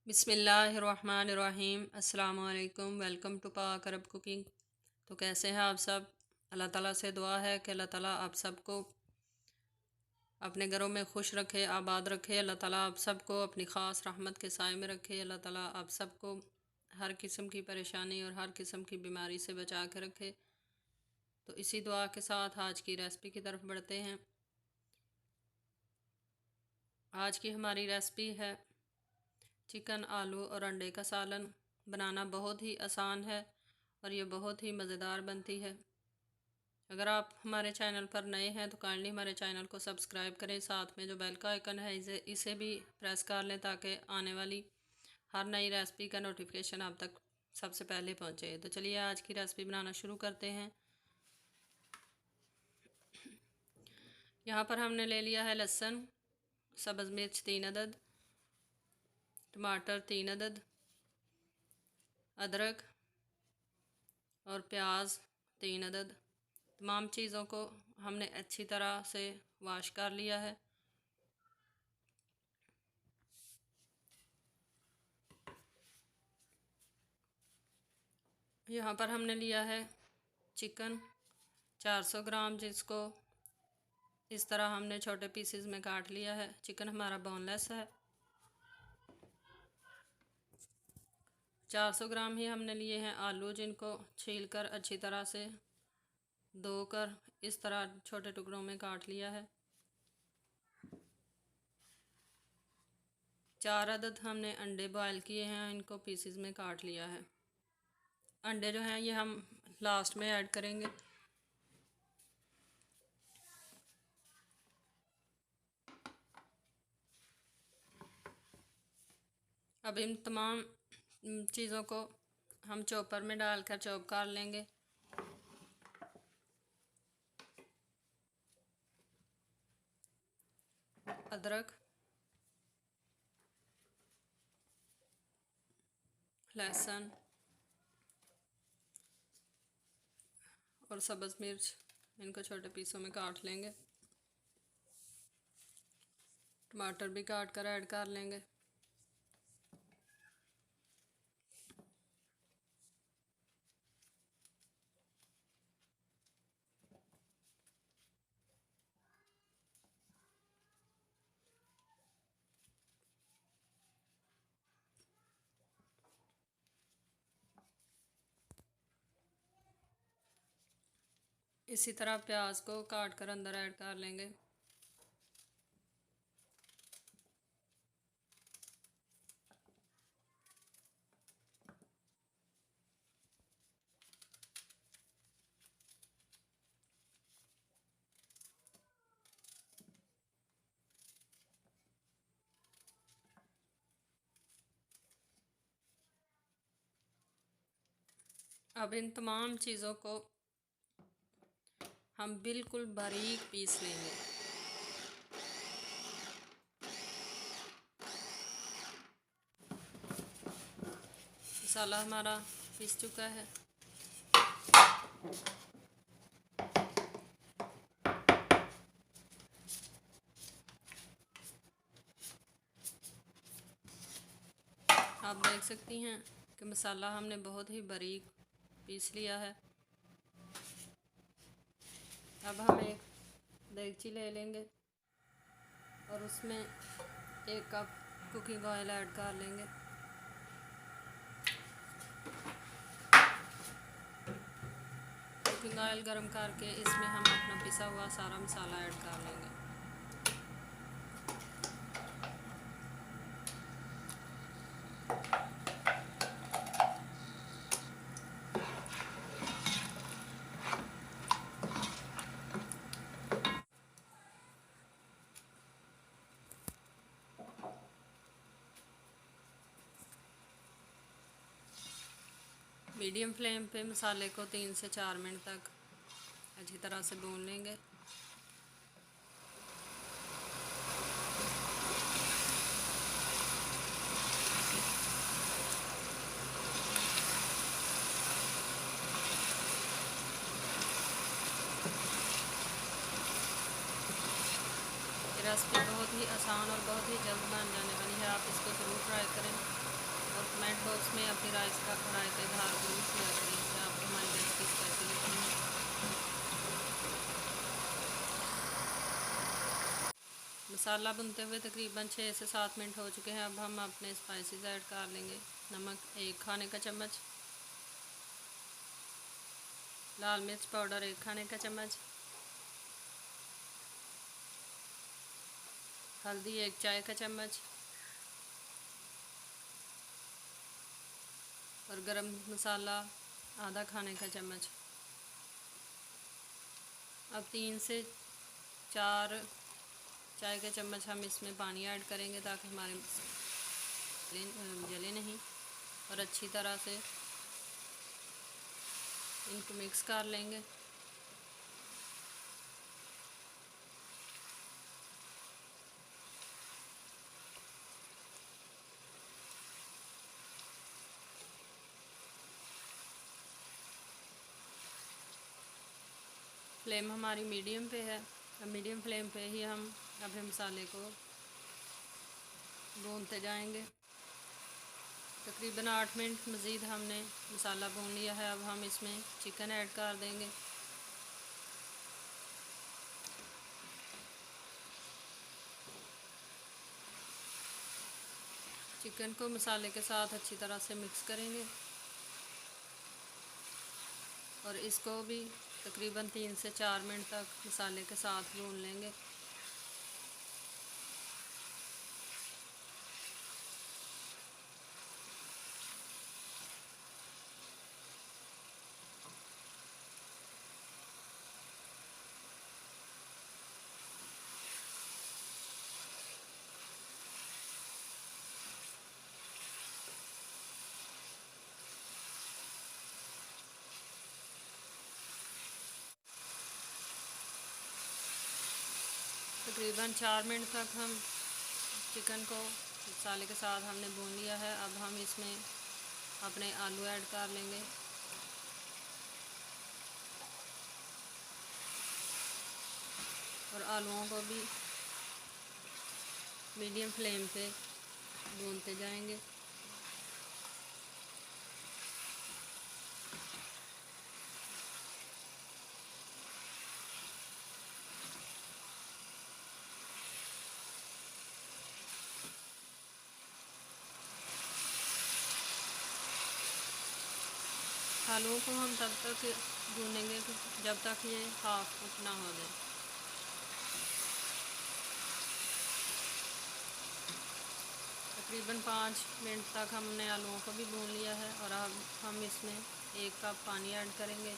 बिस्मिल्लाहिर्रहमानिर्रहीम। अस्सलाम वालेकुम। वेलकम टू पाक अरब कुकिंग। तो कैसे हैं आप सब? अल्लाह ताला से दुआ है कि अल्लाह ताला आप सबको अपने घरों में खुश रखे, आबाद रखे। अल्लाह ताला आप सबको अपनी ख़ास रहमत के साए में रखे। अल्लाह ताला आप सबको हर किस्म की परेशानी और हर किस्म की बीमारी से बचा के रखे। तो इसी दुआ के साथ आज की रेसिपी की तरफ बढ़ते हैं। आज की हमारी रेसिपी है चिकन, आलू और अंडे का सालन। बनाना बहुत ही आसान है और ये बहुत ही मज़ेदार बनती है। अगर आप हमारे चैनल पर नए हैं तो काइंडली हमारे चैनल को सब्सक्राइब करें। साथ में जो बेल का आइकन है इसे भी प्रेस कर लें ताकि आने वाली हर नई रेसिपी का नोटिफिकेशन आप तक सबसे पहले पहुंचे। तो चलिए आज की रेसिपी बनाना शुरू करते हैं। यहाँ पर हमने ले लिया है लहसुन, सब्ज़ मिर्च 3 अदद, टमाटर 3 अदद, अदरक और प्याज 3 अदद। तमाम चीज़ों को हमने अच्छी तरह से वॉश कर लिया है। यहाँ पर हमने लिया है चिकन 400 ग्राम, जिसको इस तरह हमने छोटे पीसेस में काट लिया है। चिकन हमारा बोनलेस है। 400 ग्राम ही हमने लिए हैं आलू, जिनको छीलकर अच्छी तरह से धोकर इस तरह छोटे टुकड़ों में काट लिया है। 4 अदद हमने अंडे बॉयल किए हैं, इनको पीसेस में काट लिया है। अंडे जो हैं ये हम लास्ट में ऐड करेंगे। अब इन तमाम चीज़ों को हम चॉपर में डालकर चॉप कर लेंगे। अदरक, लहसुन और सब्ज़ मिर्च, इनको छोटे पीसों में काट लेंगे। टमाटर भी काट कर ऐड कर लेंगे। इसी तरह प्याज को काट कर अंदर ऐड कर लेंगे। अब इन तमाम चीज़ों को हम बिल्कुल बारीक पीस लेंगे। मसाला हमारा पीस चुका है। आप देख सकती हैं कि मसाला हमने बहुत ही बारीक पीस लिया है। अब हम एक देगची ले लेंगे और उसमें 1 कप कुकिंग ऑयल ऐड कर लेंगे। कुकिंग ऑयल गर्म करके इसमें हम अपना पिसा हुआ सारा मसाला ऐड कर लेंगे। मीडियम फ्लेम पे मसाले को 3 से 4 मिनट तक अच्छी तरह से भून लेंगे। रेसिपी बहुत ही आसान और बहुत ही जल्द बन जाने वाली है। आप इसको ज़रूर ट्राई करें। कमेंट बॉक्स में अपनी राय का इजहार जरूर किया करें कि आपको हमारी रेसिपीज कैसी लगती हैं। मसाला भुनते हुए तकरीबन 6 से 7 मिनट हो चुके हैं। अब हम अपने स्पाइसेस ऐड कर लेंगे। नमक 1 खाने का चम्मच, लाल मिर्च पाउडर 1 खाने का चम्मच, हल्दी 1 चाय का चम्मच और गरम मसाला आधा खाने का चम्मच। अब 3 से 4 चाय के चम्मच हम इसमें पानी ऐड करेंगे ताकि हमारे जले नहीं, और अच्छी तरह से इनको मिक्स कर लेंगे। फ्लेम हमारी मीडियम पे है। मीडियम फ्लेम पे ही हम अपने मसाले को भूनते जाएंगे। तकरीबन 8 मिनट मज़ीद हमने मसाला भून लिया है। अब हम इसमें चिकन ऐड कर देंगे। चिकन को मसाले के साथ अच्छी तरह से मिक्स करेंगे और इसको भी तकरीबन 3 से 4 मिनट तक मसाले के साथ भून लेंगे। तकरीबन 4 मिनट तक हम चिकन को मसाले के साथ हमने भून लिया है। अब हम इसमें अपने आलू ऐड कर लेंगे। और आलूओं को भी मीडियम फ्लेम पे भूनते जाएंगे। आलूओं को हम तब तक भूनेंगे जब तक ये हाफ कुक ना हो जाए। तकरीबन 5 मिनट तक हमने आलूओं को भी भून लिया है और अब हम इसमें 1 कप पानी ऐड करेंगे।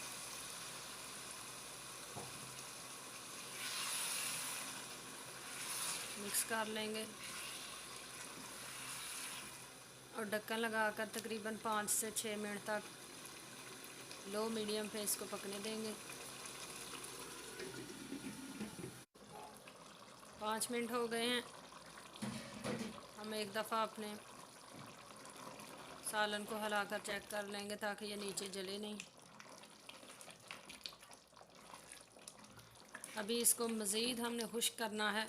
मिक्स कर लेंगे और ढक्कन लगाकर तकरीबन 5 से 6 मिनट तक लो मीडियम पे इसको पकने देंगे। 5 मिनट हो गए हैं। हम एक दफ़ा अपने सालन को हिलाकर चेक कर लेंगे ताकि ये नीचे जले नहीं। अभी इसको मज़ीद हमने खुश्क करना है,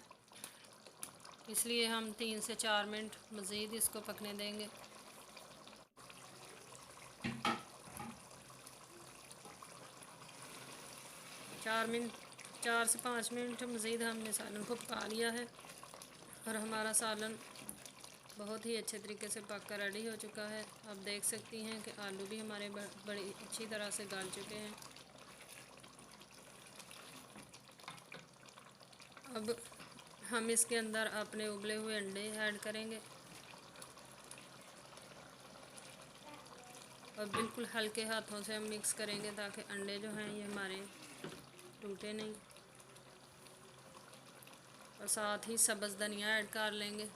इसलिए हम 3 से 4 मिनट मज़ीद इसको पकने देंगे। चार से 5 मिनट मज़ीद हमने सालन को पका लिया है और हमारा सालन बहुत ही अच्छे तरीके से पक कर रेडी हो चुका है। आप देख सकती हैं कि आलू भी हमारे बड़ी अच्छी तरह से गल चुके हैं। अब हम इसके अंदर अपने उबले हुए अंडे ऐड करेंगे और बिल्कुल हल्के हाथों से हम मिक्स करेंगे ताकि अंडे जो हैं ये हमारे टूटे नहीं। और साथ ही सब्ज़ धनिया ऐड कर लेंगे।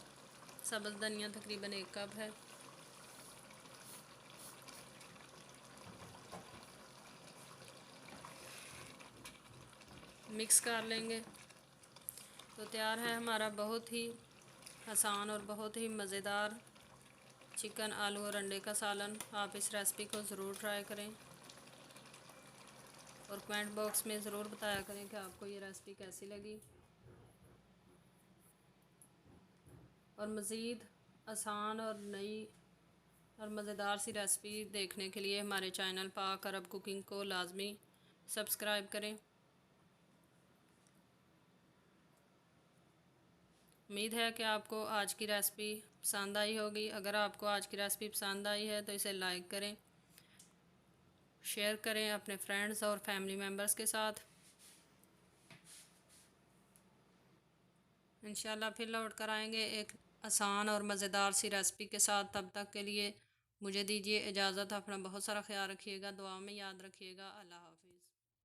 सब्ज़ धनिया तकरीबन 1 कप है। मिक्स कर लेंगे तो तैयार है हमारा बहुत ही आसान और बहुत ही मज़ेदार चिकन आलू और अंडे का सालन। आप इस रेसिपी को ज़रूर ट्राई करें और कमेंट बॉक्स में ज़रूर बताया करें कि आपको ये रेसिपी कैसी लगी। और मज़ीद आसान और नई और मज़ेदार सी रेसिपी देखने के लिए हमारे चैनल पाक अरब कुकिंग को लाजमी सब्सक्राइब करें। उम्मीद है कि आपको आज की रेसिपी पसंद आई होगी। अगर आपको आज की रेसिपी पसंद आई है तो इसे लाइक करें, शेयर करें अपने फ्रेंड्स और फैमिली मेम्बर्स के साथ। इंशाल्लाह फिर लौट कर आएंगे एक आसान और मज़ेदार सी रेसिपी के साथ। तब तक के लिए मुझे दीजिए इजाज़त। अपना बहुत सारा ख्याल रखिएगा, दुआ में याद रखिएगा। अल्लाह हाफ़िज़।